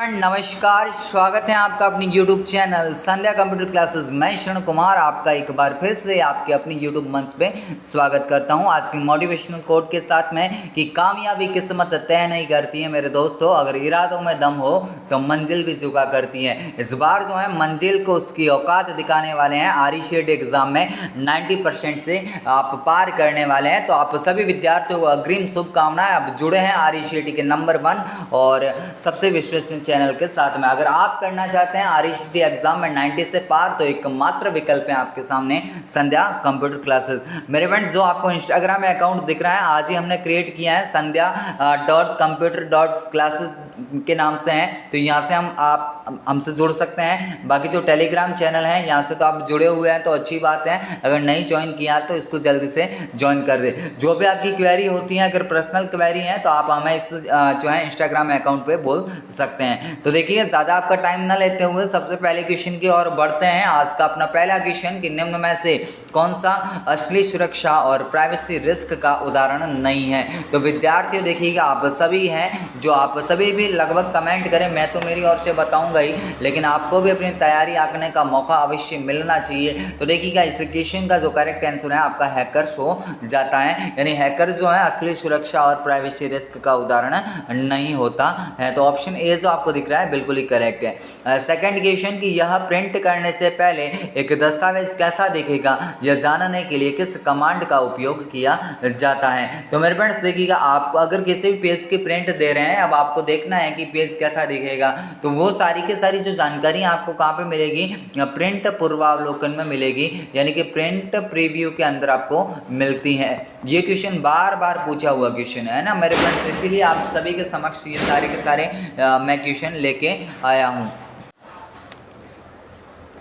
नमस्कार, स्वागत है आपका अपनी YouTube चैनल संध्या कंप्यूटर क्लासेस। मैं शरण कुमार आपका एक बार फिर से आपके अपनी YouTube मंच पे स्वागत करता हूं। आज की मोटिवेशनल कोट के साथ में कि कामयाबी किस्मत तय नहीं करती है मेरे दोस्तों, अगर इरादों में दम हो तो मंजिल भी झुका करती है। इस बार जो है मंजिल को उसकी औकात दिखाने वाले हैं। आरईसीएटी एग्जाम में 90% से आप पार करने वाले हैं। तो आप सभी विद्यार्थियों को अग्रिम शुभकामनाएं। आप जुड़े हैं आरईसीएटी के नंबर 1 और सबसे विश्वसनीय चैनल के साथ में। अगर आप करना चाहते हैं आरईसीएटी एग्जाम में 90 से पार, तो एक मात्र विकल्प है आपके सामने, संध्या कंप्यूटर क्लासेस। मेरे फ्रेंड्स, जो आपको इंस्टाग्राम में अकाउंट दिख रहा है, आज ही हमने क्रिएट किया है, संध्या.computer.classes के नाम से है। तो यहाँ से आप हमसे जुड़ सकते हैं। बाकी जो टेलीग्राम चैनल है, यहाँ से तो आप जुड़े हुए हैं तो अच्छी बात है। अगर नहीं ज्वाइन किया तो इसको जल्दी से ज्वाइन कर दे। जो भी आपकी क्वेरी होती है, अगर पर्सनल क्वेरी है तो आप हमें इस जो है इंस्टाग्राम अकाउंट पे बोल सकते हैं। तो देखिए, ज़्यादा आपका टाइम ना लेते हुए सबसे पहले क्वेश्चन की ओर बढ़ते हैं। आज का अपना पहला क्वेश्चन कि निम्न में से कौन सा असली सुरक्षा और प्राइवेसी रिस्क का उदाहरण नहीं है। तो विद्यार्थियों देखिएगा, आप सभी हैं जो आप सभी भी लगभग कमेंट करें। मैं तो मेरी ओर से बताऊंगा ही, लेकिन आपको भी अपनी तैयारी आंकने का मौका अवश्य मिलना चाहिए। तो देखिएगा, इस क्वेश्चन का जो करेक्ट आंसर है आपका हैकर्स हो जाता है। यानी हैकर जो है असली सुरक्षा और प्राइवेसी रिस्क का उदाहरण नहीं होता है। तो ऑप्शन ए जो आपको दिख रहा है बिल्कुल ही करेक्ट है। सेकंड क्वेश्चन कि यह प्रिंट करने से पहले एक दस्तावेज कैसा दिखेगा, यह जानने के लिए किस कमांड का उपयोग किया जाता है। तो मेरे फ्रेंड्स देखिएगा, आपको अगर किसी भी पेज की प्रिंट दे रहे हैं, अब आपको देखना है कि पेज कैसा दिखेगा, तो वो सारी की सारी जो जानकारी आपको कहाँ पे मिलेगी, प्रिंट पूर्वावलोकन में मिलेगी, यानी कि प्रिंट प्रीव्यू के अंदर आपको मिलती है। ये क्वेश्चन बार बार पूछा हुआ क्वेश्चन है ना मेरे फ्रेंड्स, इसीलिए आप सभी के समक्ष ये सारे के सारे मैं क्वेश्चन लेके आया हूँ।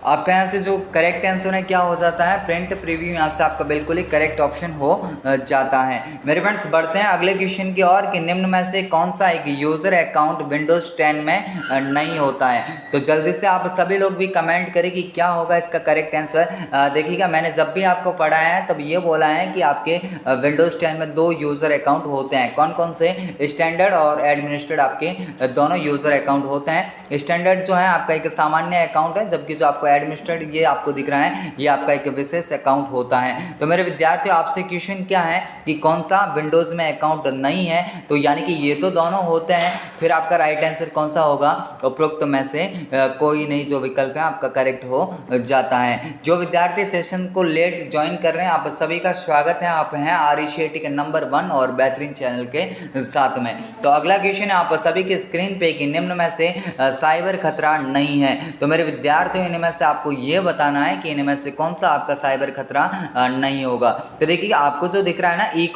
आपका यहाँ से जो करेक्ट आंसर है क्या हो जाता है, प्रिंट प्रीव्यू। यहाँ से आपका बिल्कुल ही करेक्ट ऑप्शन हो जाता है। मेरे फ्रेंड्स, बढ़ते हैं अगले क्वेश्चन की ओर कि निम्न में से कौन सा एक यूज़र अकाउंट विंडोज़ 10 में नहीं होता है। तो जल्दी से आप सभी लोग भी कमेंट करें कि क्या होगा इसका करेक्ट आंसर। देखिएगा, मैंने जब भी आपको पढ़ाया है तब ये बोला है कि आपके विंडोज़ 10 में 2 यूज़र अकाउंट होते हैं। कौन कौन से? स्टैंडर्ड और एडमिनिस्ट्रेड आपके दोनों यूज़र अकाउंट होते हैं। स्टैंडर्ड जो है आपका एक सामान्य अकाउंट है, जबकि जो आपको एडमिनिस्ट्रेड ये आपको दिख रहा है, ये आपका एक विशेष अकाउंट होता है। तो मेरे विद्यार्थियों, आपसे क्वेश्चन क्या है कि कौन सा विंडोज़ में अकाउंट नहीं है। तो यानी कि ये तो दोनों होते हैं, फिर आपका राइट आंसर कौन सा होगा, उपरोक्त में से कोई नहीं जो विकल्प है आपका करेक्ट हो जाता है। जो विद्यार्थी सेशन को लेट ज्वाइन कर रहे हैं, आप सभी का स्वागत है। आप हैं आरईसीएटी के नंबर 1 और बेहतरीन चैनल के साथ में। तो अगला क्वेश्चन है आप सभी के स्क्रीन पे कि निम्न में से साइबर खतरा नहीं है। तो मेरे विद्यार्थियों, इनमें से आपको ये बताना है कि इनमें से कौन सा आपका साइबर खतरा नहीं होगा। तो देखिए, आपको जो दिख रहा है ना, ई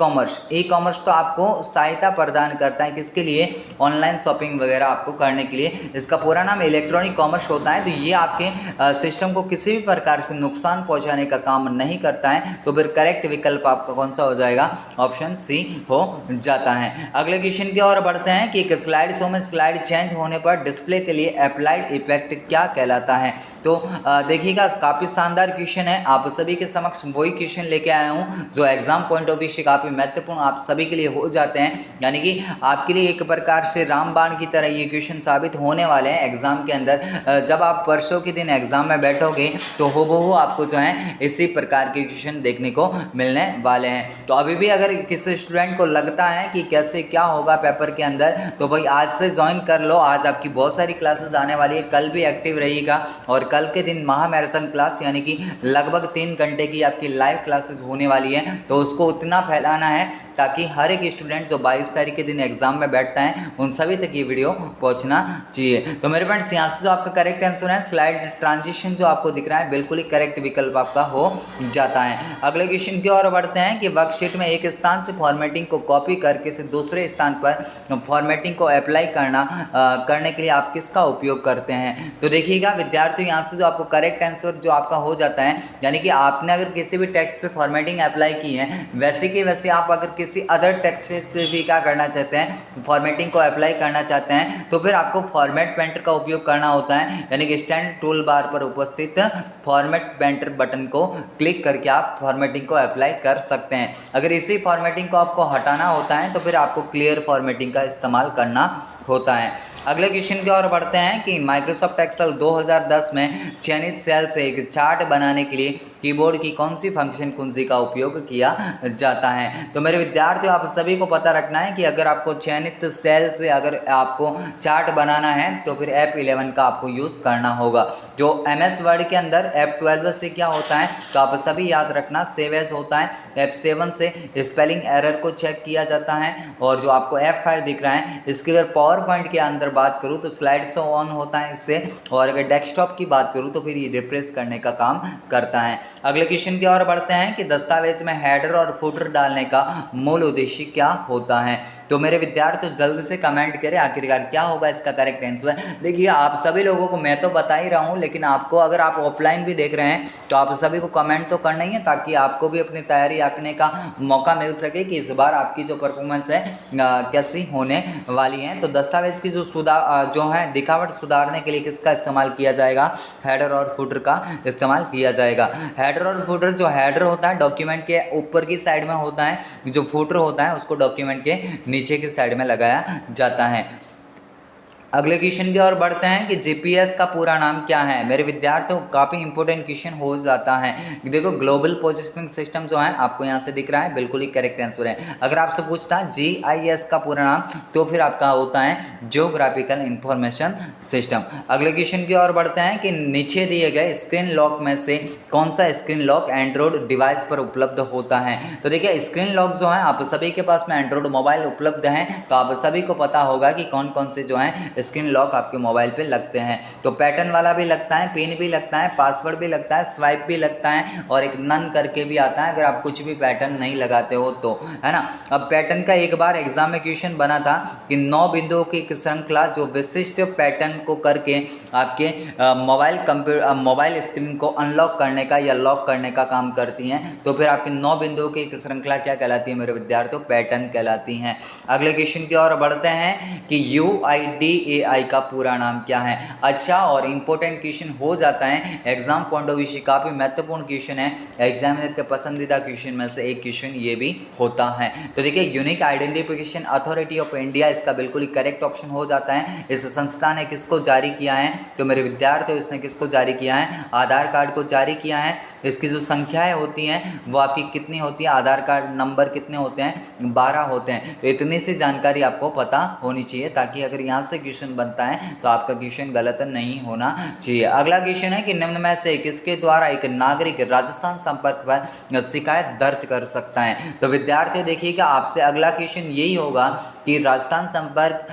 कॉमर्स तो आपको सहायता प्रदान करता है किसके लिए, ऑनलाइन शॉपिंग वगैरह आपको करने के लिए। इसका पूरा नाम इलेक्ट्रॉनिक कॉमर्स होता है। तो ये आपके सिस्टम को किसी भी प्रकार से नुकसान पहुंचाने का काम नहीं करता है। तो फिर करेक्ट विकल्प आपका कौन सा हो जाएगा, ऑप्शन सी हो जाता है। अगले क्वेश्चन की ओर बढ़ते हैं कि एक स्लाइड शो में स्लाइड चेंज होने पर डिस्प्ले के लिए अप्लाइड इफेक्ट क्या कहलाता है। तो देखिएगा, काफ़ी शानदार क्वेश्चन है। आप सभी के समक्ष वही क्वेश्चन लेके आया हूँ जो एग्जाम पॉइंट ऑफ व्यू से काफ़ी महत्वपूर्ण आप सभी के लिए हो जाते हैं। यानी कि आपके लिए एक प्रकार से रामबाण की तरह ये क्वेश्चन साबित होने वाले हैं एग्जाम के अंदर। जब आप परसों के दिन एग्जाम में बैठोगे तो हूबहू आपको जो है इसी प्रकार के क्वेश्चन देखने को मिलने वाले हैं। तो अभी भी अगर किसी स्टूडेंट को लगता है कि कैसे क्या होगा पेपर के अंदर, तो भाई आज से ज्वाइन कर लो। आज आपकी बहुत सारी क्लासेस आने वाली है, कल भी एक्टिव रहिएगा। और कल के दिन महामैराथन क्लास, यानी कि लगभग 3 घंटे की आपकी लाइव क्लासेस होने वाली है। तो उसको उतना फैलाना है ताकि हर एक स्टूडेंट जो 22 तारीख के दिन एग्जाम में बैठता है, उन सभी तक ये वीडियो पहुंचना चाहिए। तो मेरे फ्रेंड्स, यहाँ से जो आपका करेक्ट आंसर है, स्लाइड ट्रांजिशन जो आपको दिख रहा है, बिल्कुल ही करेक्ट विकल्प आपका हो जाता है। अगले क्वेश्चन की ओर बढ़ते हैं कि वर्कशीट में एक स्थान से फॉर्मेटिंग को कॉपी करके से दूसरे स्थान पर फॉर्मेटिंग को अप्लाई करने के लिए आप किसका उपयोग करते हैं। तो देखिएगा विद्यार्थियों, यहाँ से जो आपको करेक्ट आंसर जो आपका हो जाता है, यानी कि आपने अगर किसी भी टेक्स्ट पे फॉर्मेटिंग अप्लाई की है, वैसे कि वैसे आप अगर किसी अदर टेक्स्ट पे भी क्या करना चाहते हैं, फॉर्मेटिंग को अप्लाई करना चाहते हैं, तो फिर आपको फॉर्मेट पेंटर का उपयोग करना होता है। यानी कि स्टैंड टूल बार पर उपस्थित फॉर्मेट पेंटर बटन को क्लिक करके आप फॉर्मेटिंग को अप्लाई कर सकते हैं। अगर इसी फॉर्मेटिंग को आपको हटाना होता है तो फिर आपको क्लियर फॉर्मेटिंग का इस्तेमाल करना होता है। अगले क्वेश्चन की ओर बढ़ते हैं कि माइक्रोसॉफ्ट एक्सेल 2010 में चयनित सेल से एक चार्ट बनाने के लिए कीबोर्ड की कौन सी फंक्शन कुंजी का उपयोग किया जाता है। तो मेरे विद्यार्थियों, आप सभी को पता रखना है कि अगर आपको चयनित सेल से अगर आपको चार्ट बनाना है तो फिर F11 का आपको यूज़ करना होगा। जो MS वर्ड के अंदर F12 से क्या होता है तो आप सभी याद रखना, सेव एज होता है। F7 से स्पेलिंग एरर को चेक किया जाता है। और जो आपको F5 दिख रहा है, इसकी अगर पावर पॉइंट के अंदर बात करूँ तो स्लाइड शो ऑन होता है इससे, और अगर डेस्कटॉप की बात करूँ तो फिर ये रिफ्रेश करने का काम करता है। अगले क्वेश्चन की ओर बढ़ते हैं कि दस्तावेज में हेडर और फुटर डालने का मूल उद्देश्य क्या होता है। तो मेरे विद्यार्थी जल्द से कमेंट करें आखिरकार क्या होगा इसका करेक्ट आंसर। देखिए, आप सभी लोगों को मैं तो बता ही रहा हूँ, लेकिन आपको अगर आप ऑफलाइन भी देख रहे हैं तो आप सभी को कमेंट तो करना ही है, ताकि आपको भी अपनी तैयारी आंकने का मौका मिल सके कि इस बार आपकी जो परफॉर्मेंस है कैसी होने वाली है। तो दस्तावेज की जो है दिखावट सुधारने के लिए किसका इस्तेमाल किया जाएगा, हेडर और फुटर का इस्तेमाल किया जाएगा। हेडर और फुटर, जो हेडर होता है डॉक्यूमेंट के ऊपर की साइड में होता है, जो फुटर होता है उसको डॉक्यूमेंट के नीचे की साइड में लगाया जाता है। अगले क्वेश्चन की ओर बढ़ते हैं कि जीपीएस का पूरा नाम क्या है। मेरे विद्यार्थियों, काफ़ी इंपॉर्टेंट क्वेश्चन हो जाता है। देखो, ग्लोबल पोजिशनिंग सिस्टम जो है आपको यहाँ से दिख रहा है, बिल्कुल ही करेक्ट आंसर है। अगर आपसे पूछता है जीआईएस का पूरा नाम तो फिर आपका होता है जियोग्राफिकल इंफॉर्मेशन सिस्टम। अगले क्वेश्चन की ओर बढ़ते हैं कि नीचे दिए गए स्क्रीन लॉक में से कौन सा स्क्रीन लॉक एंड्रॉयड डिवाइस पर उपलब्ध होता है। तो देखिए, स्क्रीन लॉक जो है आप सभी के पास में एंड्रॉयड मोबाइल उपलब्ध है, तो आप सभी को पता होगा कि कौन कौन से जो है स्क्रीन लॉक आपके मोबाइल पे लगते हैं। तो पैटर्न वाला भी लगता है, पिन भी लगता है, पासवर्ड भी लगता है, स्वाइप भी लगता है, और एक नन करके भी आता है अगर आप कुछ भी पैटर्न नहीं लगाते हो तो, है ना। अब पैटर्न का एक बार एग्जाम में क्वेश्चन बना था कि 9 बिंदुओं की एक श्रृंखला जो विशिष्ट पैटर्न को करके आपके मोबाइल स्क्रीन को अनलॉक करने का या लॉक करने का काम करती हैं, तो फिर आपके 9 बिंदुओं की एक श्रृंखला क्या कहलाती है मेरे विद्यार्थियों, पैटर्न कहलाती हैं। अगले क्वेश्चन की ओर बढ़ते हैं कि UIDAI का पूरा नाम क्या है। अच्छा और इंपॉर्टेंट क्वेश्चन हो जाता है एग्जाम पॉइंट ऑफ व्यू से, काफी महत्वपूर्ण क्वेश्चन है, एग्जामिनर के पसंदीदा क्वेश्चन में से एक क्वेश्चन ये भी होता है। तो देखिए, unique identification authority of India इसका बिल्कुल ही करेक्ट ऑप्शन हो जाता है। इस संस्था ने किसको जारी किया है, तो मेरे विद्यार्थियों इसने किसको जारी किया है, आधार कार्ड को जारी किया है। इसकी जो संख्याएं होती हैं वो आपकी कितनी होती है, आधार कार्ड नंबर कितने होते हैं, 12 होते हैं। तो इतनी सी जानकारी आपको पता होनी चाहिए, ताकि अगर यहाँ से क्वेश्चन बनता है तो आपका क्वेश्चन गलत नहीं होना चाहिए। अगला क्वेश्चन है कि निम्न में से किसके द्वारा एक नागरिक राजस्थान संपर्क पर शिकायत दर्ज कर सकता है। तो विद्यार्थी देखिएगा, आपसे अगला क्वेश्चन यही होगा कि राजस्थान संपर्क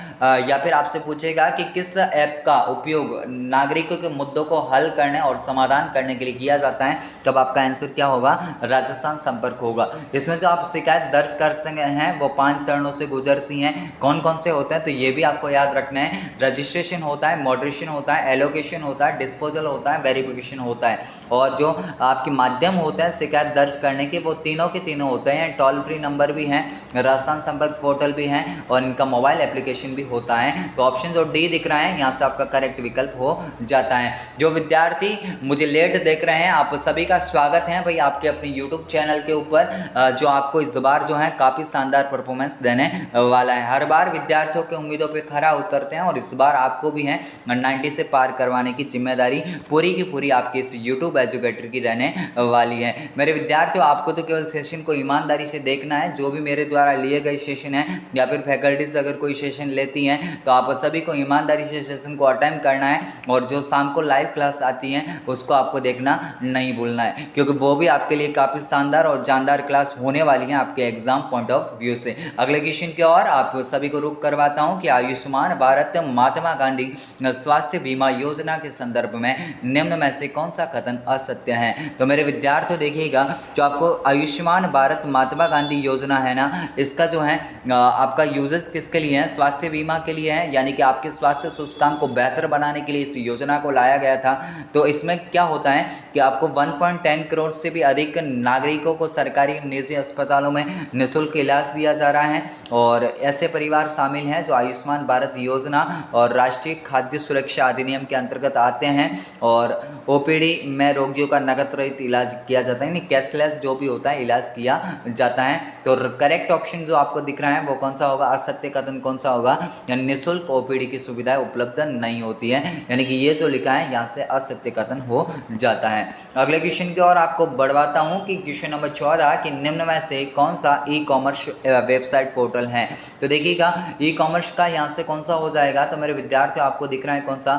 या फिर आपसे पूछेगा कि किस ऐप का उपयोग नागरिकों के मुद्दों को हल करने और समाधान करने के लिए किया जाता है, तब आपका आंसर क्या होगा, राजस्थान संपर्क होगा। इसमें जो आप शिकायत दर्ज करते हैं वो 5 चरणों से गुजरती हैं। कौन कौन से होते हैं तो ये भी आपको याद रखना है। रजिस्ट्रेशन होता है, मॉडरेशन होता है, एलोकेशन होता है, डिस्पोजल होता है, वेरिफिकेशन होता है, और जो आपके माध्यम होता है शिकायत दर्ज करने के वो तीनों के तीनों होते हैं। टोल फ्री नंबर भी हैं, राजस्थान संपर्क पोर्टल भी है, और इनका मोबाइल एप्लीकेशन भी होता है। तो ऑप्शन जो डी दिख रहा है यहाँ से आपका करेक्ट विकल्प हो जाता है। जो विद्यार्थी मुझे लेट देख रहे हैं, आप सभी का स्वागत है भाई आपके अपने यूट्यूब चैनल के ऊपर, जो आपको इस बार जो है काफ़ी शानदार परफॉर्मेंस देने वाला है। हर बार विद्यार्थियों की उम्मीदों पे खरा उतरते हैं, और इस बार आपको भी है 90 से पार करवाने की जिम्मेदारी पूरी की पूरी आपके इस यूट्यूब एजुकेटर की रहने वाली है। मेरे विद्यार्थियों, आपको तो केवल सेशन को ईमानदारी से देखना है। जो भी मेरे द्वारा लिए गए सेशन है या फिर फैकल्टीज अगर कोई सेशन लेती हैं तो आप सभी को ईमानदारी से सेशन को अटेंड करना है, और जो शाम को लाइव क्लास आती है उसको आपको देखना नहीं भूलना है, क्योंकि वो भी आपके लिए काफ़ी शानदार और जानदार क्लास होने वाली है आपके एग्जाम पॉइंट ऑफ व्यू से। अगले क्वेश्चन की ओर आप सभी को रुक करवाता हूं कि आयुष्मान भारत महात्मा गांधी स्वास्थ्य बीमा योजना के संदर्भ में निम्न में से कौन सा कथन असत्य है। तो मेरे विद्यार्थियों देखिएगा, जो आपको आयुष्मान भारत महात्मा गांधी योजना है ना, इसका जो है आपका यूजर्स किसके लिए है, स्वास्थ्य बीमा के लिए है, यानी कि आपके स्वास्थ्य सूचकांक को बेहतर बनाने के लिए इस योजना को लाया गया था। तो इसमें क्या होता है कि आपको 1.10 करोड़ से भी अधिक नागरिकों को सरकारी निजी अस्पतालों में निःशुल्क इलाज दिया जा रहा है, और ऐसे परिवार शामिल हैं जो आयुष्मान भारत योजना और राष्ट्रीय खाद्य सुरक्षा अधिनियम के अंतर्गत आते हैं, और ओपीडी में रोगियों का नकद रहित इलाज किया जाता है, यानी कैशलेस जो भी होता है इलाज किया जाता है। तो करेक्ट ऑप्शन जो आपको दिख रहा है वो कौन सा होगा, असत्य कथन कौन सा होगा, यानी निःशुल्क ओपीडी की सुविधाएं उपलब्ध नहीं होती है, यानी कि ये जो लिखा है यहाँ से असत्य कथन हो जाता है। अगले क्वेश्चन की ओर आपको बढ़वाता हूँ कि क्वेश्चन नंबर 14 कि निम्न में से कौन सा ई कॉमर्स वेबसाइट पोर्टल है। तो देखिएगा ई कॉमर्स का यहाँ से कौन सा हो जाएगा, तो मेरे विद्यार्थियों आपको दिख रहा है कौन सा,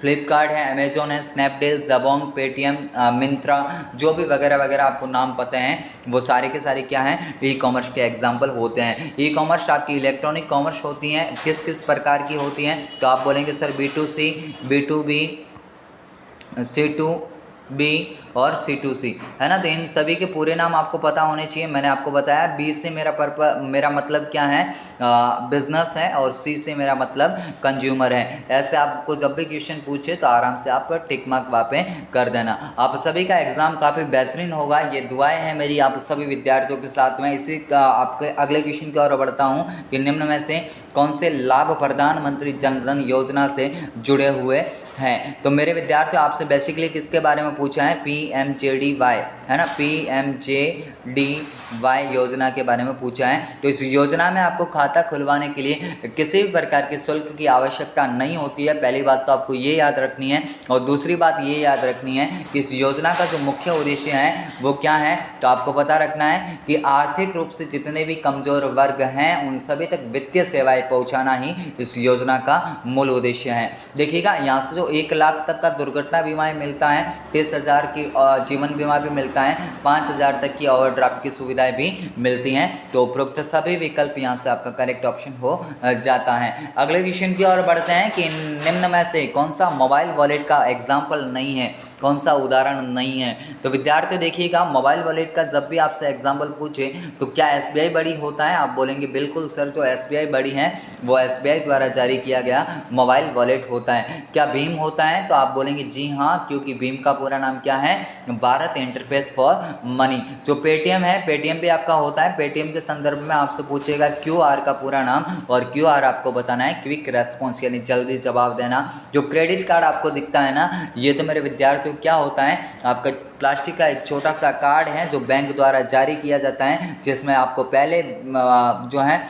फ्लिपकार्ट है, अमेजोन है, स्नैपडील, जबोंग, पेटीएम, मिंत्रा, जो भी वगैरह वगैरह आपको नाम पता है वो सारे के सारे क्या हैं, ई कॉमर्स के एग्जाम्पल होते हैं। ई कॉमर्स आपकी इलेक्ट्रॉनिक कॉमर्स होती हैं, किस किस प्रकार की होती हैं, तो आप बोलेंगे सर B2C, B2B, C2B और C2C, है ना। तो इन सभी के पूरे नाम आपको पता होने चाहिए। मैंने आपको बताया B से मेरा मतलब क्या है, बिजनेस है, और C से मेरा मतलब कंज्यूमर है। ऐसे आपको जब भी क्वेश्चन पूछे तो आराम से आप टिक मार्क वहाँ पे कर देना। आप सभी का एग्जाम काफ़ी बेहतरीन होगा, ये दुआएं हैं मेरी आप सभी विद्यार्थियों के साथ में। इसी का आपके अगले क्वेश्चन की ओर बढ़ता हूँ कि निम्न में से कौन से लाभ प्रधानमंत्री जन धन योजना से जुड़े हुए हैं। तो मेरे विद्यार्थियों आपसे बेसिकली किसके बारे में पूछा है, PMJDY, है ना, PMJDY योजना के बारे में पूछा है। तो इस योजना में आपको खाता खुलवाने के लिए किसी भी प्रकार के शुल्क की आवश्यकता नहीं होती है, पहली बात तो आपको ये याद रखनी है। और दूसरी बात ये याद रखनी है कि इस योजना का जो मुख्य उद्देश्य है वो क्या है, तो आपको पता रखना है कि आर्थिक रूप से जितने भी कमजोर वर्ग हैं उन सभी तक वित्तीय सेवाएं पहुंचाना ही इस योजना का मूल उद्देश्य है। देखिएगा यहाँ से जो 1 लाख तक का दुर्घटना बीमा मिलता है, 30,000 की जीवन बीमा भी मिलता है, 5,000 तक की ओवरड्राफ्ट की सुविधाएं भी मिलती हैं। तो उपरोक्त सभी विकल्प यहाँ से आपका करेक्ट ऑप्शन हो जाता है। अगले क्वेश्चन की ओर बढ़ते हैं कि निम्न में से कौन सा मोबाइल वॉलेट का एग्जाम्पल नहीं है, कौन सा उदाहरण नहीं है। तो विद्यार्थी देखिएगा मोबाइल वॉलेट का जब भी आपसे एग्जाम्पल पूछे तो क्या SBI बड़ी होता है, आप बोलेंगे बिल्कुल सर जो SBI बड़ी है वो SBI द्वारा जारी किया गया मोबाइल वॉलेट होता है। क्या भीम होता है, तो आप बोलेंगे जी हाँ, क्योंकि भीम का पूरा नाम क्या है, भारत इंटरफेस फॉर मनी। जो पेटीएम है, पेटीएम भी आपका होता है, पेटीएम के संदर्भ में आपसे पूछेगा QR का पूरा नाम, और QR आपको बताना है क्विक रेस्पॉन्स, यानी जल्दी जवाब देना। जो क्रेडिट कार्ड आपको दिखता है ना, ये तो मेरे विद्यार्थियों क्या होता है, आपका प्लास्टिक का एक छोटा सा कार्ड है जो बैंक द्वारा जारी किया जाता है, जिसमें आपको पहले जो है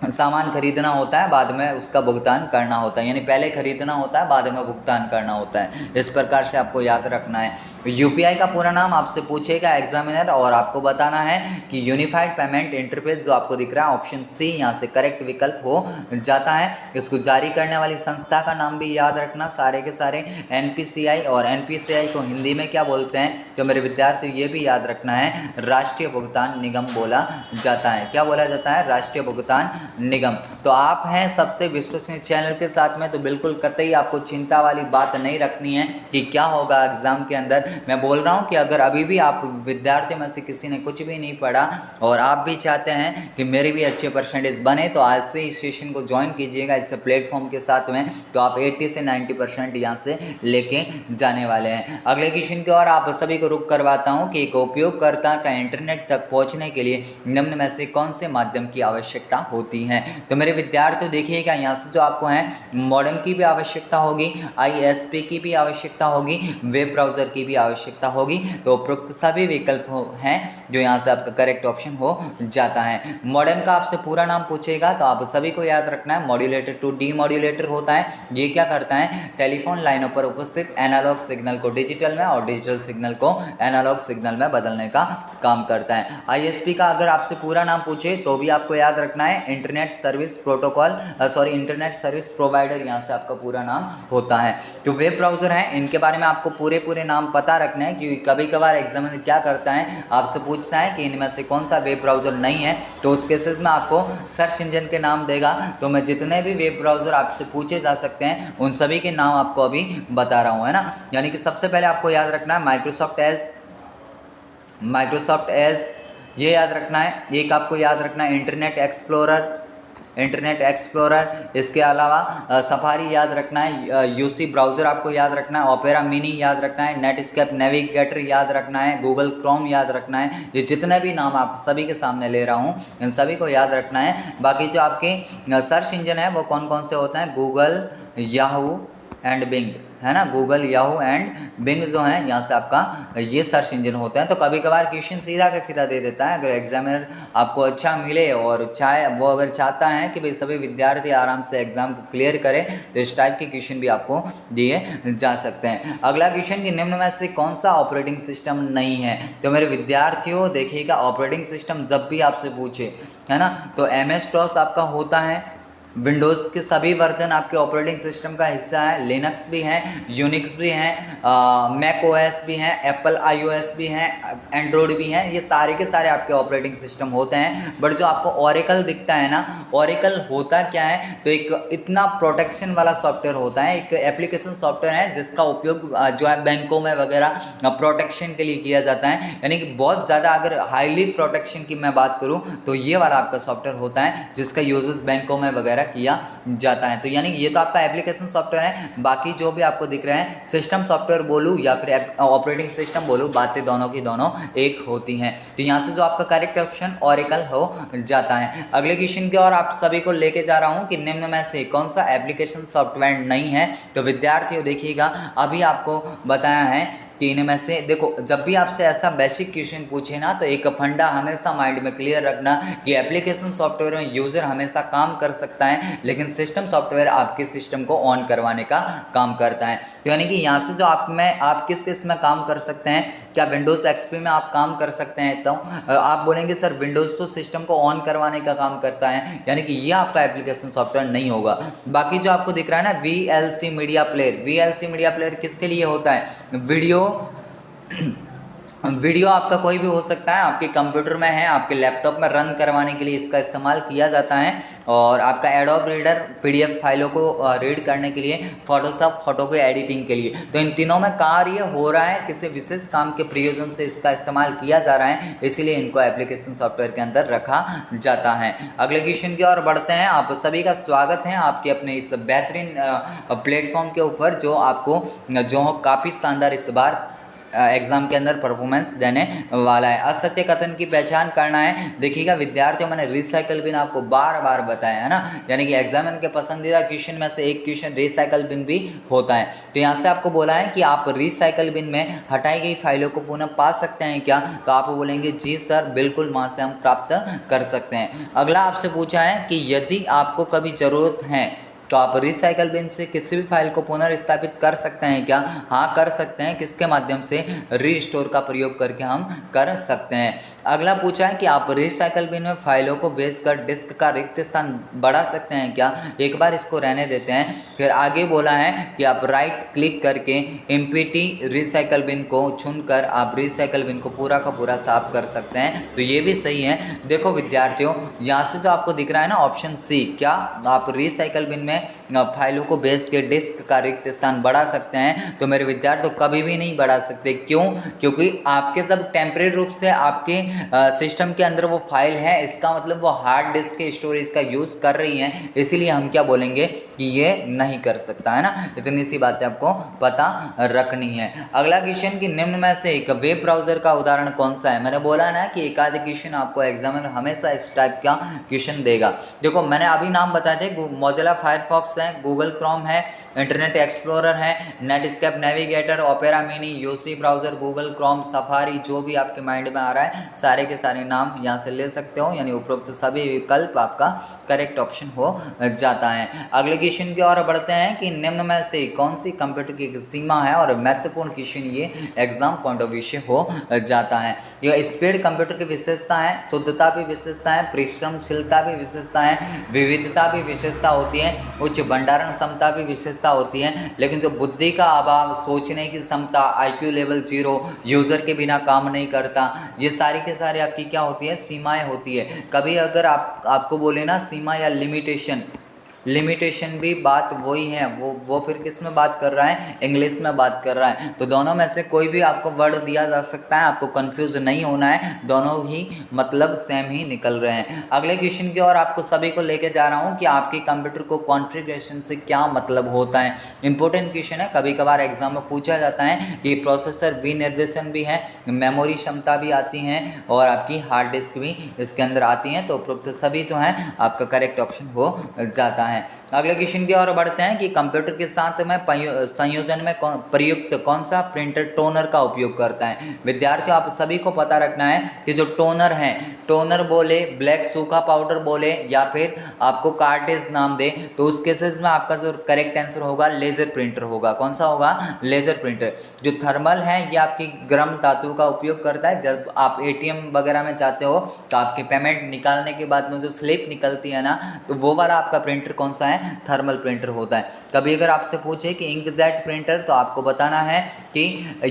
सामान खरीदना होता है, बाद में उसका भुगतान करना होता है, यानी पहले खरीदना होता है बाद में भुगतान करना होता है। इस प्रकार से आपको याद रखना है। UPI का पूरा नाम आपसे पूछेगा एग्जामिनर, और आपको बताना है कि यूनिफाइड पेमेंट इंटरफेस, जो आपको दिख रहा है ऑप्शन C यहाँ से करेक्ट विकल्प हो जाता है। इसको जारी करने वाली संस्था का नाम भी याद रखना, सारे के सारे NPCI, और NPCI को हिंदी में क्या बोलते हैं, तो मेरे विद्यार्थी ये भी याद रखना है, राष्ट्रीय भुगतान निगम बोला जाता है। क्या बोला जाता है, राष्ट्रीय भुगतान निगम। तो आप हैं सबसे विश्वसनीय चैनल के साथ में, तो बिल्कुल कतई आपको चिंता वाली बात नहीं रखनी है कि क्या होगा एग्जाम के अंदर। मैं बोल रहा हूं कि अगर अभी भी आप विद्यार्थी में से किसी ने कुछ भी नहीं पढ़ा और आप भी चाहते हैं कि मेरे भी अच्छे परसेंटेज बने, तो आज से इस सेशन को ज्वाइन कीजिएगा इस प्लेटफॉर्म के साथ में, तो आप 80 से 90% यहाँ से लेके जाने वाले हैं। अगले क्वेश्चन की ओर आप सभी को रुक करवाता हूँ कि एक उपयोगकर्ता का इंटरनेट तक पहुँचने के लिए निम्न में से कौन से माध्यम की आवश्यकता होती है। तो मेरे विद्यार्थी देखिएगा यहाँ से जो आपको है मॉडेम की भी आवश्यकता होगी, ISP की भी आवश्यकता होगी, वेब ब्राउजर की भी आवश्यकता होगी। तो उपरोक्त सभी विकल्प हैं जो यहाँ से आपका करेक्ट ऑप्शन हो जाता है। मॉडेम का आपसे पूरा नाम पूछेगा तो आप सभी को याद रखना है, मॉड्यूलेटर टू डीमॉड्यूलेटर होता है। ये क्या करता है, टेलीफोन लाइनों पर उपस्थित एनालॉग सिग्नल को डिजिटल में और डिजिटल सिग्नल को एनालॉग सिग्नल में बदलने का काम करता है। ISP का अगर आपसे पूरा नाम पूछे तो भी आपको याद रखना है, इंटरनेट सर्विस प्रोवाइडर यहाँ से आपका पूरा नाम होता है। जो वेब ब्राउजर हैं इनके बारे में आपको पूरे नाम पता रखना है, क्योंकि कभी कभार एग्जामिनर क्या करता है, आपसे पूछता है कि इनमें से कौन सा वेब ब्राउजर नहीं है, तो उस केसेस में आपको सर्च इंजन के नाम देगा। तो मैं जितने भी वेब ब्राउजर आपसे पूछे जा सकते हैं उन सभी के नाम आपको अभी बता रहा हूँ, है ना। यानी कि सबसे पहले आपको याद रखना है माइक्रोसॉफ्ट एज ये याद रखना है। एक आपको याद रखना है इंटरनेट एक्सप्लोरर। इसके अलावा सफारी याद रखना है, यूसी ब्राउज़र आपको याद रखना है, ओपेरा मिनी याद रखना है, नेटस्केप नेविगेटर याद रखना है, गूगल क्रोम याद रखना है। ये जितने भी नाम आप सभी के सामने ले रहा हूँ इन सभी को याद रखना है। बाकी जो आपके सर्च इंजन है वो कौन कौन से होते हैं, गूगल, याहू, एंड बिंग, है ना, गूगल, याहू एंड बिंग जो है यहाँ से आपका ये सर्च इंजन होते हैं। तो कभी कभार क्वेश्चन सीधा का सीधा दे देता है। अगर एग्जामिनर आपको अच्छा मिले और चाहे वो अगर चाहता है कि भाई सभी विद्यार्थी आराम से एग्जाम को क्लियर करें, तो इस टाइप के क्वेश्चन भी आपको दिए जा सकते हैं। अगला क्वेश्चन कि निम्न में से कौन सा ऑपरेटिंग सिस्टम नहीं है? तो मेरे विद्यार्थियों देखिएगा, ऑपरेटिंग सिस्टम जब भी आपसे पूछे, है ना, तो MS DOS आपका होता है, विंडोज़ के सभी वर्जन आपके ऑपरेटिंग सिस्टम का हिस्सा है, लिनक्स भी है, यूनिक्स भी है, मैक OS भी है, एप्पल iOS भी है, एंड्रॉयड भी है, ये सारे के सारे आपके ऑपरेटिंग सिस्टम होते हैं। बट जो आपको ओरेकल दिखता है ना, ओरेकल होता क्या है, तो एक इतना प्रोटेक्शन वाला सॉफ्टवेयर होता है, एक एप्लीकेशन सॉफ्टवेयर है जिसका उपयोग जो है बैंकों में वगैरह प्रोटेक्शन के लिए किया जाता है। यानी कि बहुत ज़्यादा अगर हाईली प्रोटेक्शन की मैं बात करूँ तो ये वाला आपका सॉफ्टवेयर होता है जिसका यूजेस बैंकों में वगैरह किया जाता है। तो यानी ये तो आपका एप्लीकेशन सॉफ्टवेयर है। बाकी जो भी आपको दिख रहे हैं सिस्टम सॉफ्टवेयर बोलूँ या फिर ऑपरेटिंग सिस्टम बोलूँ, बातें दोनों की दोनों एक होती हैं। तो यहाँ से जो आपका करेक्ट ऑप्शन ओरेकल हो जाता है। अगले क्वेश्चन की ओर आप सभी को लेके जा रहा हूँ कि निम्न में से कौन सा एप्लीकेशन सॉफ्टवेयर नहीं है? तो विद्यार्थियों देखिएगा, अभी आपको बताया है कि इनमें से देखो, जब भी आपसे ऐसा बेसिक क्वेश्चन पूछे ना, तो एक फंडा हमेशा माइंड में क्लियर रखना कि एप्लीकेशन सॉफ्टवेयर में यूज़र हमेशा काम कर सकता है, लेकिन सिस्टम सॉफ्टवेयर आपके सिस्टम को ऑन करवाने का काम करता है। तो यानी कि यहाँ से जो आप किस किस में काम कर सकते हैं? क्या विंडोज़ XP में आप काम कर सकते हैं? तो आप बोलेंगे सर विंडोज़ तो सिस्टम को ऑन करवाने का काम करता है, यानी कि ये आपका एप्लीकेशन सॉफ्टवेयर नहीं होगा। बाकी जो आपको दिख रहा है ना VLC media player, VLC media player किसके लिए होता है? वीडियो आपका कोई भी हो सकता है, आपके कंप्यूटर में है, आपके लैपटॉप में रन करवाने के लिए इसका इस्तेमाल किया जाता है, और आपका एडोब रीडर PDF फाइलों को रीड करने के लिए, फोटोशॉप फोटो के एडिटिंग के लिए। तो इन तीनों में कार्य हो रहा है, किसी विशेष काम के प्रयोजन से इसका इस्तेमाल किया जा रहा है, इसीलिए इनको एप्लीकेशन सॉफ्टवेयर के अंदर रखा जाता है। अगले क्वेश्चन की ओर बढ़ते हैं। आप सभी का स्वागत है आपके अपने इस बेहतरीन प्लेटफॉर्म के ऊपर, जो आपको जो काफ़ी शानदार इस बार एग्जाम के अंदर परफॉर्मेंस देने वाला है। असत्य कथन की पहचान करना है। देखिएगा विद्यार्थियों, मैंने रिसाइकल बिन आपको बार बार बताया है ना, यानी कि एग्जामिनर के पसंदीदा क्वेश्चन में से एक क्वेश्चन रिसाइकल बिन भी होता है। तो यहाँ से आपको बोला है कि आप रिसाइकल बिन में हटाई गई फाइलों को पुनः पा सकते हैं क्या? तो आप बोलेंगे जी सर, बिल्कुल वहाँ से हम प्राप्त कर सकते हैं। अगला आपसे पूछा है कि यदि आपको कभी ज़रूरत है तो आप रिसाइकल बिन से किसी भी फाइल को पुनर्स्थापित कर सकते हैं क्या? हाँ कर सकते हैं। किसके माध्यम से? रीस्टोर का प्रयोग करके हम कर सकते हैं। अगला पूछा है कि आप रिसाइकल बिन में फाइलों को भेजकर डिस्क का रिक्त स्थान बढ़ा सकते हैं क्या? एक बार इसको रहने देते हैं। फिर आगे बोला है कि आप राइट क्लिक करके एम्प्टी रिसाइकल बिन को चुनकर आप रिसाइकल बिन को पूरा का पूरा साफ कर सकते हैं। तो ये भी सही है। देखो विद्यार्थियों, यहाँ से जो आपको दिख रहा है ना ऑप्शन C, क्या आप रिसाइकल बिन में फाइलों को भेज के डिस्क का रिक्त स्थान बढ़ा सकते हैं? तो मेरे विद्यार्थी कभी भी नहीं बढ़ा सकते। क्यों? क्योंकि आपके जब टेम्परेरी रूप से आपके सिस्टम के अंदर वो फाइल है, इसका मतलब वो हार्ड डिस्क के स्टोरेज का यूज़ कर रही हैं, इसीलिए हम क्या बोलेंगे कि ये नहीं कर सकता, है ना। इतनी सी बातें आपको पता रखनी है। अगला क्वेश्चन कि निम्न में से एक वेब ब्राउजर का उदाहरण कौन सा है? मैंने बोला ना कि एक आधे क्वेश्चन आपको एग्जामिनर हमेशा इस टाइप का क्वेश्चन देगा। देखो मैंने अभी नाम बताए थे, मोजिला फायरफॉक्स है, गूगल क्रोम है, इंटरनेट एक्सप्लोरर है, Netscape navigator, opera mini, UC browser, Google Chrome, safari, जो भी आपके माइंड में आ रहा है सारे के सारे नाम यहाँ से ले सकते हो, यानी उपरोक्त सभी विकल्प आपका करेक्ट ऑप्शन हो जाता है। अगले क्वेश्चन की ओर बढ़ते हैं कि निम्न में से कौन सी कंप्यूटर की सीमा है, और महत्वपूर्ण क्वेश्चन ये एग्जाम पॉइंट ऑफ व्यू से हो जाता है। यह स्पीड कंप्यूटर की विशेषता है, शुद्धता भी विशेषता है, परिश्रमशीलता भी विशेषता है, विविधता भी विशेषता होती है, उच्च भंडारण क्षमता भी विशेषता होती है। लेकिन जो बुद्धि का अभाव, सोचने की क्षमता, IQ लेवल 0, यूजर के बिना काम नहीं करता, ये सारी के सारे आपकी क्या होती है? सीमाएं होती है। कभी अगर आपको बोले ना सीमा या लिमिटेशन भी बात वही है, वो फिर किस में बात कर रहा है? इंग्लिश में बात कर रहा है। तो दोनों में से कोई भी आपको वर्ड दिया जा सकता है, आपको कंफ्यूज नहीं होना है, दोनों ही मतलब सेम ही निकल रहे हैं। अगले क्वेश्चन की ओर आपको सभी को लेके जा रहा हूँ कि आपके कंप्यूटर को कॉन्फ़िगरेशन से क्या मतलब होता है। इंपॉर्टेंट क्वेश्चन है, कभी कभार एग्जाम में पूछा जाता है कि प्रोसेसर विनिर्देशन भी है, मेमोरी क्षमता भी आती है, और आपकी हार्ड डिस्क भी इसके अंदर आती है। तो उपरोक्त सभी जो है आपका करेक्ट ऑप्शन हो जाता है। है। अगले क्वेश्चन की ओर बढ़ते हैं कि कंप्यूटर के साथ में संयोजन में प्रयुक्त कौन सा प्रिंटर टोनर का उपयोग करता है। विद्यार्थियों आप सभी को पता रखना है कि जो टोनर है, टोनर बोले, ब्लैक सूखा पाउडर बोले या फिर आपको कार्टेज नाम दे, तो उस केसेस में आपका जो करेक्ट आंसर होगा लेजर प्रिंटर होगा। कौन सा होगा? Laser printer. जो थर्मल है ये आपकी गर्म धातु का उपयोग करता है। जब आप एटीएम वगैरह में जाते हो तो आपके पेमेंट निकालने के बाद में जो स्लिप निकलती है ना, तो वो वाला आपका प्रिंटर कौन सा है? थर्मल प्रिंटर होता है। कभी अगर आपसे पूछे कि इंकजेट प्रिंटर, तो आपको बताना है कि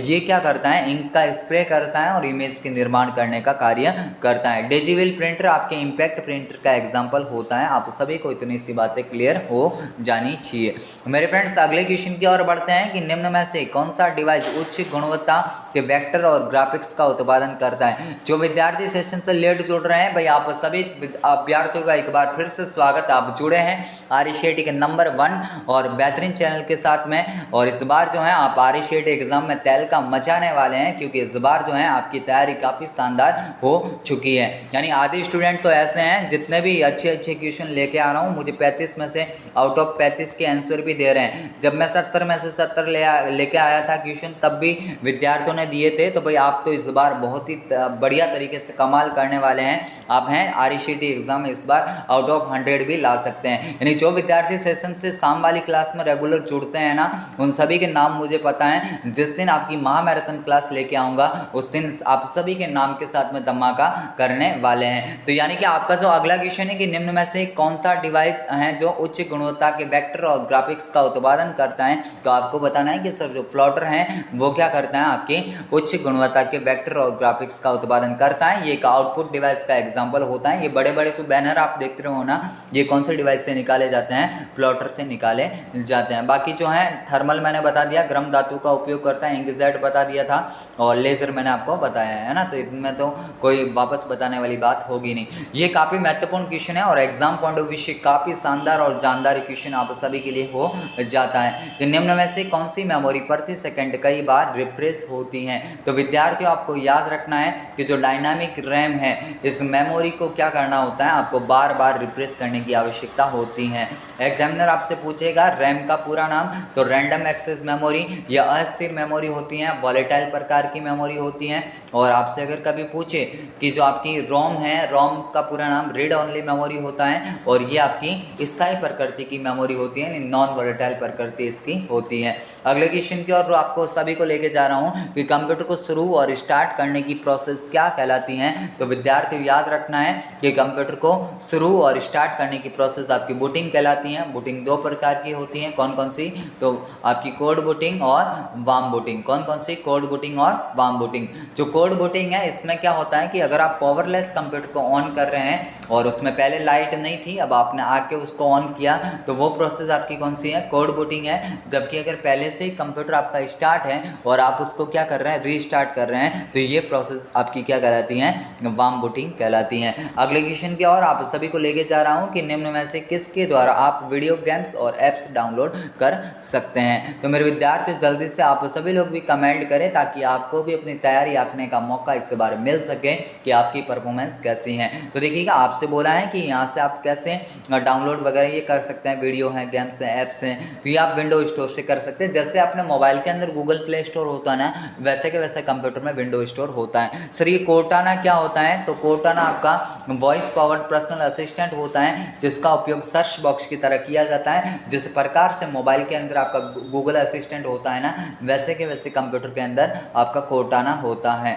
ये क्या करता है? इंक का स्प्रे करता है और इमेज के निर्माण करने का कार्य करता है। डिजिटल प्रिंटर आपके इम्पैक्ट प्रिंटर का एग्जाम्पल होता है। आप सभी को इतनी सी बातें क्लियर हो जानी चाहिए। मेरे फ्रेंड्स अगले क्वेश्चन की ओर बढ़ते हैं कि निम्न में से कौन सा डिवाइस उच्च गुणवत्ता के वेक्टर और ग्राफिक्स का उत्पादन करता है। जो विद्यार्थी सेशन से लेट जुड़ रहे हैं भाई, आप सभी अभ्यर्थियों का एक बार फिर से स्वागत। आप जुड़े हैं आरईसीटी के नंबर 1 और बेहतरीन चैनल के साथ में, और इस बार जो है आप आरईसीटी एग्जाम में तहलका मचाने वाले हैं, क्योंकि इस बार जो है आपकी तैयारी काफ़ी शानदार हो चुकी है। यानी आधे स्टूडेंट तो ऐसे हैं जितने भी अच्छे अच्छे क्वेश्चन लेके आ रहा हूँ, मुझे 35 में से आउट ऑफ 35 के आंसर भी दे रहे हैं। जब मैं 70 में से 70 लेके आया था क्वेश्चन, तब भी विद्यार्थियों ने दिए थे। तो भाई आप तो इस बार बहुत ही बढ़िया तरीके से कमाल करने वाले हैं। आप हैं आरईसीटी एग्जाम में इस बार आउट ऑफ 100 भी ला सकते हैं। यानी जो विद्यार्थी सेशन से शाम वाली क्लास में रेगुलर जुड़ते हैं ना, उन सभी के नाम मुझे पता है। जिस दिन आपकी महामैराथन क्लास लेके आऊँगा उस दिन आप सभी के नाम के साथ में धमाका करने वाले हैं। तो यानी कि आपका जो अगला क्वेश्चन है कि निम्न में से कौन सा डिवाइस है जो उच्च गुणवत्ता के वेक्टर और ग्राफिक्स का उत्पादन करता है, तो आपको बताना है कि सर जो प्लॉटर है वो क्या करता है? आपकी उच्च गुणवत्ता के वेक्टर और ग्राफिक्स का उत्पादन करता है। ये एक आउटपुट डिवाइस का एग्जाम्पल होता है। ये बड़े बड़े जो बैनर आप देख रहे हो ना, ये कौन से डिवाइस से निकाले जाते हैं? प्लॉटर से निकाले जाते हैं। बाकी जो है थर्मल मैंने बता दिया, गर्म धातु का उपयोग करता है, इंकजेट बता दिया था, और लेजर मैंने आपको बताया है ना। तो इनमें तो कोई वापस बताने वाली बात होगी नहीं। ये काफ़ी महत्वपूर्ण क्वेश्चन है और एग्जाम पॉइंट ऑफ व्यू से काफ़ी शानदार और जानदार क्वेश्चन आप सभी के लिए हो जाता है। तो निम्न में से कौन सी मेमोरी प्रति सेकंड कई बार रिफ्रेश होती है? तो विद्यार्थियों आपको याद रखना है कि जो डायनामिक रैम है, इस मेमोरी को क्या करना होता है? आपको बार बार रिफ्रेश करने की आवश्यकता होती है। एग्जामिनर आपसे पूछेगा रैम का पूरा नाम, तो रैंडम एक्सेस मेमोरी या अस्थिर मेमोरी होती हैं, वॉलेटाइल प्रकार की मेमोरी होती हैं। और आपसे अगर कभी पूछे कि जो आपकी रोम है, रोम का पूरा नाम रीड ओनली मेमोरी होता है, और ये आपकी स्थायी प्रकृति की मेमोरी होती है, नॉन वॉलेटाइल प्रकृति इसकी होती है। अगले क्वेश्चन की ओर आपको सभी को लेके जा रहा हूँ कि कंप्यूटर को शुरू और स्टार्ट करने की प्रोसेस क्या कहलाती है। तो विद्यार्थी याद रखना है कि कंप्यूटर को शुरू और स्टार्ट करने की प्रोसेस आपकी बूटिंग कहलाती है। बूटिंग 2 प्रकार की होती है। कौन कौन सी? तो आपकी कोड बूटिंग और वार्म बूटिंग। कौन कौन सी? कोड बूटिंग और वार्म बूटिंग। जो कोड बूटिंग है, इसमें क्या होता है कि अगर आप पावरलेस कंप्यूटर को ऑन कर रहे हैं और उसमें पहले लाइट नहीं थी, अब आपने आके उसको ऑन किया, तो वो प्रोसेस आपकी कौन सी है? कोड बूटिंग है। जबकि अगर पहले से ही कंप्यूटर आपका स्टार्ट है और आप उसको क्या कर रहे हैं? रीस्टार्ट कर रहे हैं, तो ये प्रोसेस आपकी क्या कहलाती है? वार्म बूटिंग कहलाती है। अगले क्वेश्चन की ओर आप सभी को लेके जा रहा हूँ कि निम्न में से किसके द्वारा आप वीडियो गेम्स और एप्स डाउनलोड कर सकते हैं। तो मेरे विद्यार्थी जल्दी से आप सभी लोग भी कमेंट करें, ताकि आपको भी अपनी तैयारी आंकने का मौका इस बार मिल सके कि आपकी परफॉर्मेंस कैसी है। तो देखिएगा, आपसे बोला है कि यहाँ से आप कैसे डाउनलोड वगैरह ये कर सकते हैं। वीडियो हैं, गेम्स हैं, ऐप्स हैं, तो ये आप विंडो स्टोर से कर सकते हैं। जैसे अपने मोबाइल के अंदर गूगल प्ले स्टोर होता है ना, वैसे के वैसे कंप्यूटर में विंडो स्टोर होता है। सर ये कोर्टाना क्या होता है? तो कोर्टाना आपका वॉइस पावर्ड पर्सनल असिस्टेंट होता है, जिसका उपयोग सर्च बॉक्स की तरह किया जाता है। जिस प्रकार से मोबाइल के अंदर आपका गूगल असिस्टेंट होता है ना, वैसे के वैसे कंप्यूटर के अंदर आपका कोर्टाना होता है।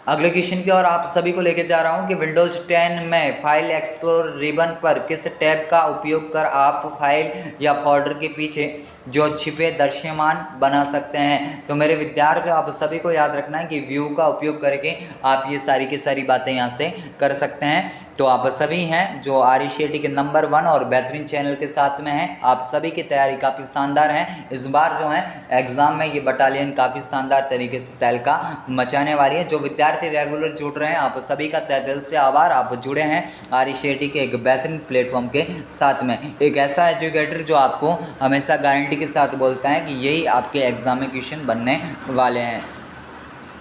अगले क्वेश्चन की ओर आप सभी को लेके जा रहा हूं कि विंडोज 10 में फाइल एक्सप्लोर रिबन पर किस टैब का उपयोग कर आप फाइल या फोल्डर के पीछे जो छिपे दृश्यमान बना सकते हैं। तो मेरे विद्यार्थियों आप सभी को याद रखना है कि व्यू का उपयोग करके आप ये सारी की सारी बातें यहाँ से कर सकते हैं। तो आप सभी हैं जो आरईसीटी के नंबर 1 और बेहतरीन चैनल के साथ में हैं, आप सभी की तैयारी काफ़ी शानदार है। इस बार जो है एग्जाम में ये बटालियन काफ़ी शानदार तरीके से तहलका मचाने वाली है। जो विद्यार्थी रेगुलर जुड़ रहे हैं, आप सभी का तहे दिल से आभार। आप जुड़े हैं आरईसीटी के एक बेहतरीन प्लेटफॉर्म के साथ में, एक ऐसा एजुकेटर जो आपको हमेशा गारंटी के साथ बोलता है कि यही आपके एग्जाम में क्वेश्चन बनने वाले हैं।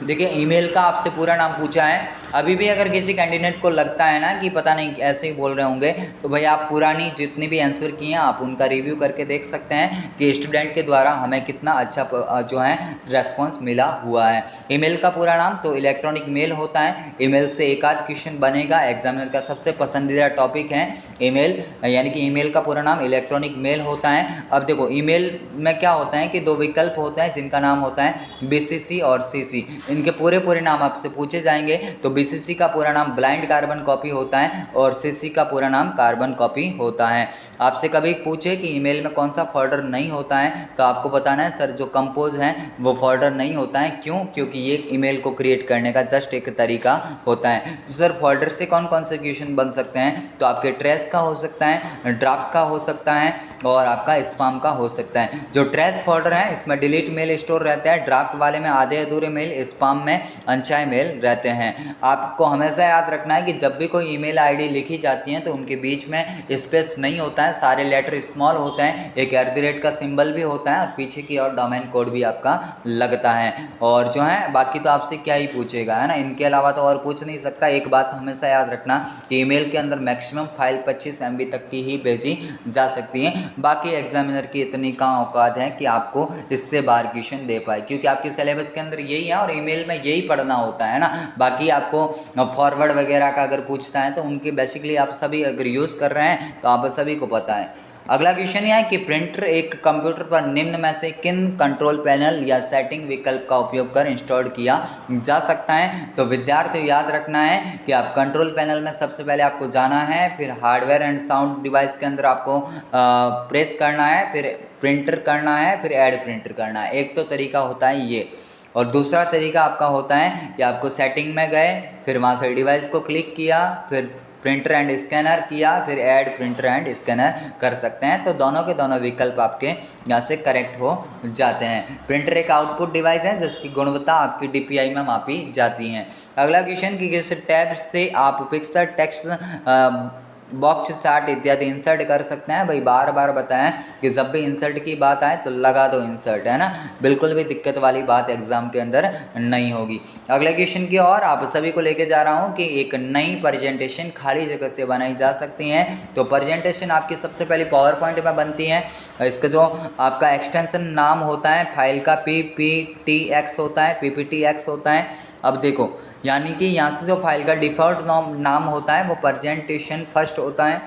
देखिए ईमेल का आपसे पूरा नाम पूछा है। अभी भी अगर किसी कैंडिडेट को लगता है ना कि पता नहीं ऐसे ही बोल रहे होंगे, तो भाई आप पुरानी जितनी भी आंसर किए हैं आप उनका रिव्यू करके देख सकते हैं कि स्टूडेंट के द्वारा हमें कितना अच्छा जो है रेस्पॉन्स मिला हुआ है। ईमेल का पूरा नाम तो इलेक्ट्रॉनिक मेल होता है। ईमेल से एक आध क्वेश्चन बनेगा, एग्जामिनर का सबसे पसंदीदा टॉपिक है ईमेल, यानी कि ईमेल का पूरा नाम इलेक्ट्रॉनिक मेल होता है। अब देखो ईमेल में क्या होता है कि दो विकल्प होते हैं जिनका नाम होता है बीसीसी और सीसी। इनके पूरे नाम आपसे पूछे जाएंगे। तो बीसीसी का पूरा नाम ब्लाइंड कार्बन कॉपी होता है और सीसी का पूरा नाम कार्बन कॉपी होता है। आपसे कभी पूछे कि ईमेल में कौन सा फोल्डर नहीं होता है, तो आपको बताना है सर जो कंपोज है वो फोल्डर नहीं होता है। क्यों? क्योंकि ये ईमेल को क्रिएट करने का जस्ट एक तरीका होता है। तो सर फोल्डर से कौन कौन से क्वेश्चन बन सकते हैं? तो आपके ट्रेस का हो सकता है, ड्राफ्ट का हो सकता है और आपका स्पैम का हो सकता है। जो ट्रेस फोल्डर है इसमें डिलीट मेल स्टोर रहता है, ड्राफ्ट वाले में आधे अधूरे मेल, स्पैम में अनचाहे मेल रहते हैं। आपको हमेशा याद रखना है कि जब भी कोई ईमेल आईडी लिखी जाती है तो उनके बीच में स्पेस नहीं होता है, सारे लेटर स्मॉल होते हैं, एक @ का सिंबल भी होता है और पीछे की और डोमेन कोड भी आपका लगता है। और जो है बाकी तो आपसे क्या ही पूछेगा, है ना, इनके अलावा तो और पूछ नहीं सकता। एक बात हमेशा याद रखना कि ईमेल के अंदर मैक्सिमम फाइल 25 MB तक की ही भेजी जा सकती है। बाकी एग्जामिनर की इतनी कहाँ औकात है कि आपको इससे बाहर क्वेश्चन दे पाए, क्योंकि आपके सिलेबस के अंदर यही है और ईमेल में यही पढ़ना होता है ना। बाकी आपको फॉरवर्ड वगैरह का अगर पूछता है तो उनके बेसिकली आप सभी अगर यूज़ कर रहे हैं तो आप सभी को पता है। अगला क्वेश्चन यह है कि प्रिंटर एक कंप्यूटर पर निम्न में से किन कंट्रोल पैनल या सेटिंग विकल्प का उपयोग कर इंस्टॉल किया जा सकता है? तो विद्यार्थियों याद रखना है कि आप कंट्रोल पैनल में सबसे पहले आपको जाना है, फिर हार्डवेयर एंड साउंड डिवाइस के अंदर आपको प्रेस करना है, फिर प्रिंटर करना है, फिर ऐड प्रिंटर करना है। एक तो तरीका होता है ये, और दूसरा तरीका आपका होता है कि आपको सेटिंग में गए, फिर वहाँ से डिवाइस को क्लिक किया, फिर प्रिंटर एंड स्कैनर किया, फिर ऐड प्रिंटर एंड स्कैनर कर सकते हैं। तो दोनों के दोनों विकल्प आपके यहाँ से करेक्ट हो जाते हैं। प्रिंटर एक आउटपुट डिवाइस है जिसकी गुणवत्ता आपकी DPI में मापी जाती है। अगला क्वेश्चन कि किस टैब से आप पिक्चर, टेक्स्ट बॉक्स, चार्ट इत्यादि इंसर्ट कर सकते हैं? भाई बार बार बताएं कि जब भी इंसर्ट की बात आए तो लगा दो इंसर्ट, है ना, बिल्कुल भी दिक्कत वाली बात एग्जाम के अंदर नहीं होगी। अगले क्वेश्चन की ओर आप सभी को लेके जा रहा हूं कि एक नई प्रेजेंटेशन खाली जगह से बनाई जा सकती है। तो प्रेजेंटेशन आपकी सबसे पहले पावर पॉइंट में बनती है। इसका जो आपका एक्सटेंशन नाम होता है फाइल का PPTX होता है, PPTX होता है। अब देखो यानी कि यहाँ से जो फाइल का डिफ़ॉल्ट नाम होता है वो प्रेजेंटेशन फर्स्ट होता है।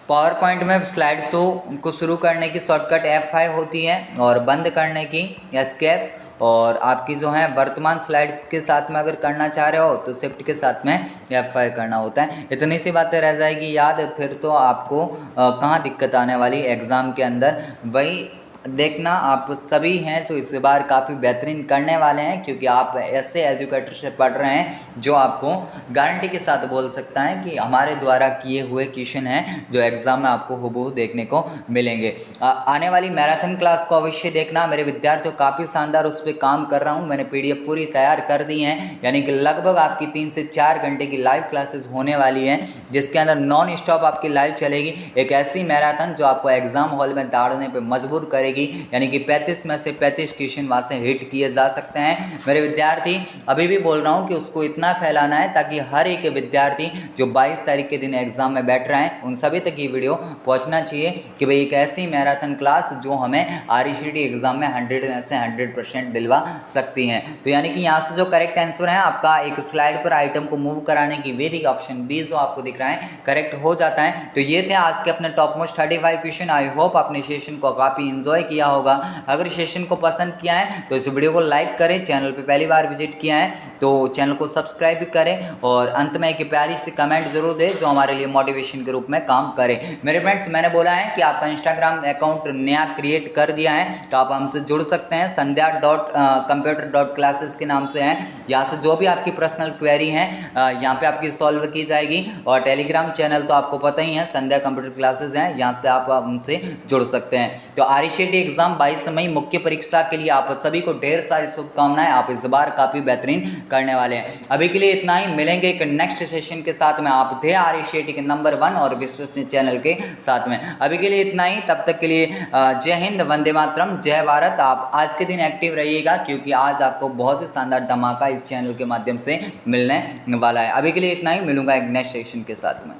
पावर पॉइंट में स्लाइड शो को शुरू करने की शॉर्टकट F5 होती है और बंद करने की एस्केप, और आपकी जो है वर्तमान स्लाइड्स के साथ में अगर करना चाह रहे हो तो शिफ्ट के साथ में F5 करना होता है। इतनी सी बातें रह जाएगी याद, फिर तो आपको कहाँ दिक्कत आने वाली एग्ज़ाम के अंदर। वही देखना आप सभी हैं जो इस बार काफ़ी बेहतरीन करने वाले हैं, क्योंकि आप ऐसे एजुकेटर से पढ़ रहे हैं जो आपको गारंटी के साथ बोल सकता है कि हमारे द्वारा किए हुए क्वेश्चन हैं जो एग्ज़ाम में आपको हुबहू देखने को मिलेंगे। आने वाली मैराथन क्लास को अवश्य देखना मेरे विद्यार्थियों, काफ़ी शानदार उस पर काम कर रहा हूँ। मैंने PDF पूरी तैयार कर दी हैं, यानी कि लगभग आपकी 3 से 4 घंटे की लाइव क्लासेस होने वाली हैं, जिसके अंदर नॉन स्टॉप आपकी लाइव चलेगी। एक ऐसी मैराथन जो आपको एग्जाम हॉल में दौड़ने पर मजबूर करेगी, यानी कि 35 में से 35 क्वेश्चन वहाँ से हिट किए जा सकते हैं। मेरे विद्यार्थी अभी भी बोल रहा हूँ कि उसको इतना फैलाना है ताकि हर एक विद्यार्थी जो 22 तारीख के दिन एग्जाम में बैठ रहा है उन सभी तक ये वीडियो पहुँचना चाहिए कि भाई एक ऐसी मैराथन क्लास जो हमें RECD एग्जाम में 100 में से 100% दिलवा सकती है। तो यानी कि यहाँ से जो करेक्ट आंसर है आपका एक स्लाइड पर आइटम को मूव कराने की विधि, ऑप्शन B जो आपको दिख रहा है करेक्ट हो जाता है। तो ये थे आज के अपने top most 35 question. I hope आपने सेशन को काफ़ी इंजॉय किया होगा। अगर सेशन को पसंद किया है तो इस वीडियो को लाइक करें, चैनल पे पहली बार विजिट किया है तो चैनल को सब्सक्राइब भी करें, और अंत में एक प्यारी सी कमेंट जरूर दें जो हमारे लिए मोटिवेशन के रूप में काम करे। मेरे फ्रेंड्स, मैंने बोला है कि आपका इंस्टाग्राम अकाउंट नया क्रिएट कर दिया है तो आप हमसे जुड़ सकते हैं। संध्या.computer.classes के नाम से है। यहाँ से जो भी आपकी पर्सनल क्वेरी है यहाँ पे आपकी सॉल्व की जाएगी। और टेलीग्राम चैनल तो आपको पता ही है, संध्या कंप्यूटर क्लासेस है, यहाँ से आप हमसे जुड़ सकते हैं। तो RECD आरईसीटी एग्जाम 22 मई मुख्य परीक्षा के लिए आप सभी को ढेर सारी शुभकामनाएं। आप इस बार काफी बेहतरीन करने वाले हैं। अभी के लिए इतना ही, मिलेंगे एक नेक्स्ट सेशन के साथ में आप थे आरईसीटी के नंबर 1 और विश्वसनीय चैनल के साथ में। अभी के लिए इतना ही, तब तक के लिए जय हिंद, वंदे मातरम, जय भारत। आप आज के दिन एक्टिव रहिएगा क्योंकि आज आपको बहुत ही शानदार धमाका इस चैनल के माध्यम से मिलने वाला है। अभी के लिए इतना ही, मिलूंगा एक नेक्स्ट सेशन के साथ में।